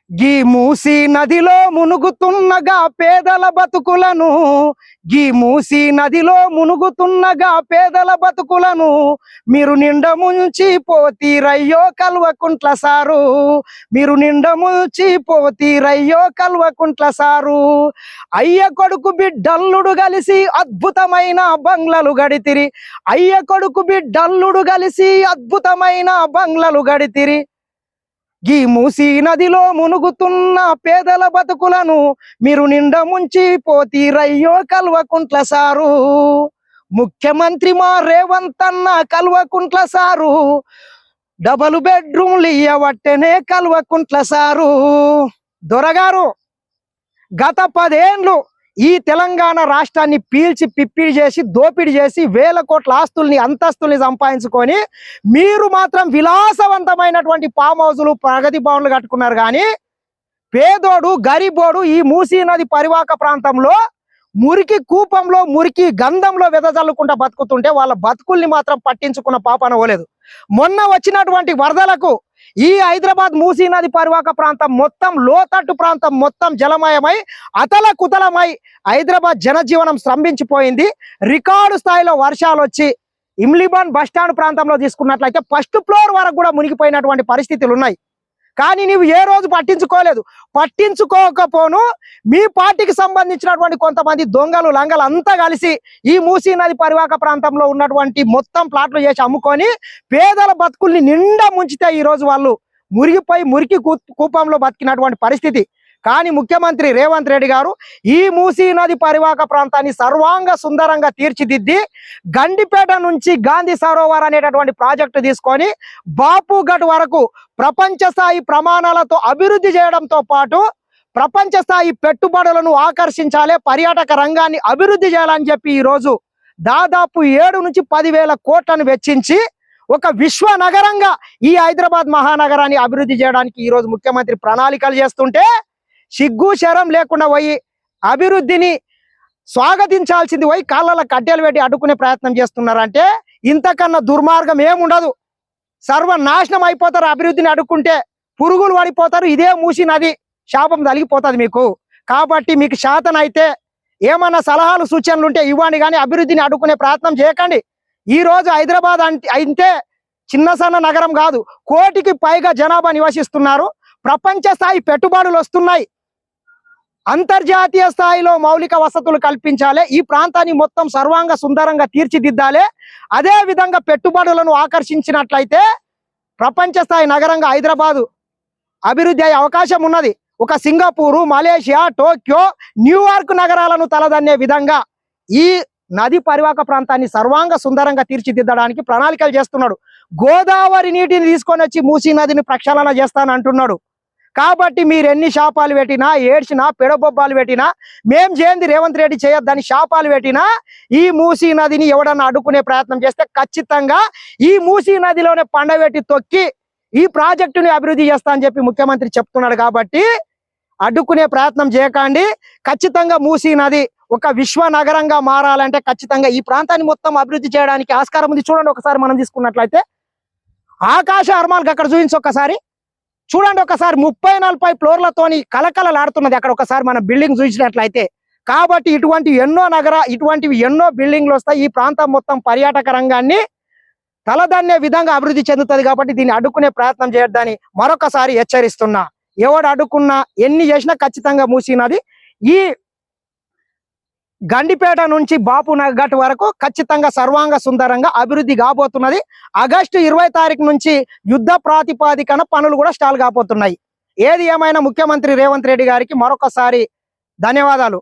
గీ మూసి నదిలో మునుగుతున్నగా పేదల బతుకులను గీ మూసి నదిలో మునుగుతున్నగా పేదల బతుకులను మీరు నిండ ముంచి పోతీరయ్యో కల్వకుంట్ల సారు మీరు నిండ ముంచి పోతీరయ్యో కల్వకుంట్ల సారు అయ్య కొడుకు బిడ్డల్లుడు కలిసి అద్భుతమైన బంగ్లలు గడితిరి అయ్య కొడుకు బిడ్డల్లుడు కలిసి అద్భుతమైన బంగ్లలు గడితిరి గీ మూసి నదిలో మునుగుతున్న పేదల బతుకులను మీరు నిండ ముంచి పోతీరయ్యో కల్వకుంట్ల సారు ముఖ్యమంత్రి మా రేవంత్ అన్న కల్వకుంట్ల సారు డబల్ బెడ్రూమ్లు ఇయ్యవట్టెనే కల్వకుంట్ల సారు దొరగారు గత 10 ఏళ్ళు ఈ తెలంగాణ రాష్ట్రాన్ని పీల్చి పిప్పిడి చేసి దోపిడి చేసి వేల కోట్ల ఆస్తుల్ని అంతస్తుల్ని సంపాదించుకొని మీరు మాత్రం విలాసవంతమైనటువంటి ఫామ్ హౌజులు ప్రగతి భవన్లు కట్టుకున్నారు కానీ పేదోడు గరీబోడు ఈ మూసీ నది పరివాహక ప్రాంతంలో మురికి కూపంలో మురికి గంధంలో వెదజల్లుకుంటా బతుకుతుంటే వాళ్ళ బతుకుల్ని మాత్రం పట్టించుకున్న పాపన పోలేదు. మొన్న వచ్చినటువంటి వరదలకు ఈ హైదరాబాద్ మూసీ నది పరివాహక ప్రాంతం మొత్తం లోతట్టు ప్రాంతం మొత్తం జలమయమై అతల కుతలమై హైదరాబాద్ జనజీవనం స్తంభించిపోయింది. రికార్డు స్థాయిలో వర్షాలు వచ్చి ఇమ్లిబాన్ బస్టాండ్ ప్రాంతంలో తీసుకున్నట్లయితే ఫస్ట్ ఫ్లోర్ వరకు కూడా మునిగిపోయినటువంటి పరిస్థితులు ఉన్నాయి. కానీ నీవు ఏ రోజు పట్టించుకోలేదు. పట్టించుకోకపోను మీ పార్టీకి సంబంధించినటువంటి కొంతమంది దొంగలు లంగలు అంతా కలిసి ఈ మూసీ నది పరివాహక ప్రాంతంలో ఉన్నటువంటి మొత్తం ప్లాట్లు చేసి అమ్ముకొని పేదల బతుకుల్ని నిండా ముంచితే ఈ రోజు వాళ్ళు మురిగిపోయి మురికి కూపంలో బతికినటువంటి పరిస్థితి. కానీ ముఖ్యమంత్రి రేవంత్ రెడ్డి గారు ఈ మూసీ నది పరివాహక ప్రాంతాన్ని సర్వాంగ సుందరంగా తీర్చిదిద్ది గండిపేట నుంచి గాంధీ సరోవర్ అనేటటువంటి ప్రాజెక్టు తీసుకొని బాపుఘట్ వరకు ప్రపంచ స్థాయి ప్రమాణాలతో అభివృద్ధి చేయడంతో పాటు ప్రపంచ స్థాయి పెట్టుబడులను ఆకర్షించాలి, పర్యాటక రంగాన్ని అభివృద్ధి చేయాలని చెప్పి ఈరోజు దాదాపు 7 నుంచి 10,000 కోట్లను వెచ్చించి ఒక విశ్వ నగరంగా ఈ హైదరాబాద్ మహానగరాన్ని అభివృద్ధి చేయడానికి ఈరోజు ముఖ్యమంత్రి ప్రణాళికలు చేస్తుంటే సిగ్గు శరం లేకుండా పోయి అభివృద్ధిని స్వాగతించాల్సింది పోయి కాళ్ళ కట్టెలు పెట్టి అడ్డుకునే ప్రయత్నం చేస్తున్నారంటే ఇంతకన్నా దుర్మార్గం ఏముండదు. సర్వనాశనం అయిపోతారు. అభివృద్ధిని అడ్డుకుంటే పురుగులు పడిపోతారు. ఇదే మూసీ నది శాపం తలిగిపోతుంది మీకు. కాబట్టి మీకు శాతనైతే ఏమన్నా సలహాలు సూచనలు ఉంటే ఇవ్వండి, కానీ అభివృద్ధిని అడ్డుకునే ప్రయత్నం చేయకండి. ఈ రోజు హైదరాబాద్ అంటే చిన్న సన్న నగరం కాదు, 1 కోటికి పైగా జనాభా నివసిస్తున్నారు. ప్రపంచ స్థాయి పెట్టుబడులు వస్తున్నాయి. అంతర్జాతీయ స్థాయిలో మౌలిక వసతులు కల్పించాలి. ఈ ప్రాంతాన్ని మొత్తం సర్వాంగ సుందరంగా తీర్చిదిద్దాలి. అదే విధంగా పెట్టుబడులను ఆకర్షించినట్లయితే ప్రపంచ స్థాయి నగరంగా హైదరాబాదు అభివృద్ధి అయ్యే అవకాశం ఉన్నది. ఒక సింగపూరు, మలేషియా, టోక్యో, న్యూయార్క్ నగరాలను తలదన్నే విధంగా ఈ నది పరివాహక ప్రాంతాన్ని సర్వాంగ సుందరంగా తీర్చిదిద్దడానికి ప్రణాళికలు చేస్తున్నాడు. గోదావరి నీటిని తీసుకొని వచ్చి మూసీ నదిని ప్రక్షాళన చేస్తానంటున్నాడు. కాబట్టి మీరు ఎన్ని శాపాలు పెట్టినా, ఏడ్చినా, పెడబొబ్బాలు పెట్టినా, మేం చేయండి రేవంత్ రెడ్డి చేయొద్దని శాపాలు పెట్టినా ఈ మూసీ నదిని ఎవడన్నా అడ్డుకునే ప్రయత్నం చేస్తే ఖచ్చితంగా ఈ మూసీ నదిలోనే పండబెట్టి తొక్కి ఈ ప్రాజెక్టుని అభివృద్ధి చేస్తా అని చెప్పి ముఖ్యమంత్రి చెప్తున్నాడు. కాబట్టి అడ్డుకునే ప్రయత్నం చేయకండి. ఖచ్చితంగా మూసీ నది ఒక విశ్వ నగరంగా మారాలంటే ఖచ్చితంగా ఈ ప్రాంతాన్ని మొత్తం అభివృద్ధి చేయడానికి ఆస్కారం ఉంది. చూడండి ఒకసారి మనం తీసుకున్నట్లయితే ఆకాశ అర్మాలకు అక్కడ చూపించి ఒకసారి చూడండి. ఒకసారి 30-40 ఫ్లోర్లతోని కలకలలాడుతున్నది అక్కడ ఒకసారి మనం బిల్డింగ్ చూసినట్లయితే. కాబట్టి ఇటువంటివి ఎన్నో బిల్డింగ్లు వస్తాయి. ఈ ప్రాంతం మొత్తం పర్యాటక రంగాన్ని తలదన్నే విధంగా అభివృద్ధి చెందుతుంది. కాబట్టి దీన్ని అడ్డుకునే ప్రయత్నం చేయొద్దని మరొకసారి హెచ్చరిస్తున్నా. ఎవడు అడ్డుకున్నా ఎన్ని చేసినా ఖచ్చితంగా మూసీ నది ఈ గండిపేట నుంచి బాపుఘట్ వరకు ఖచ్చితంగా సర్వాంగ సుందరంగా అభివృద్ధి కాబోతున్నది. ఆగస్టు 20 తారీఖు నుంచి యుద్ధ ప్రాతిపాదికన పనులు కూడా స్టార్ట్ కాబోతున్నాయి. ఏది ఏమైనా ముఖ్యమంత్రి రేవంత్ రెడ్డి గారికి మరొకసారి ధన్యవాదాలు.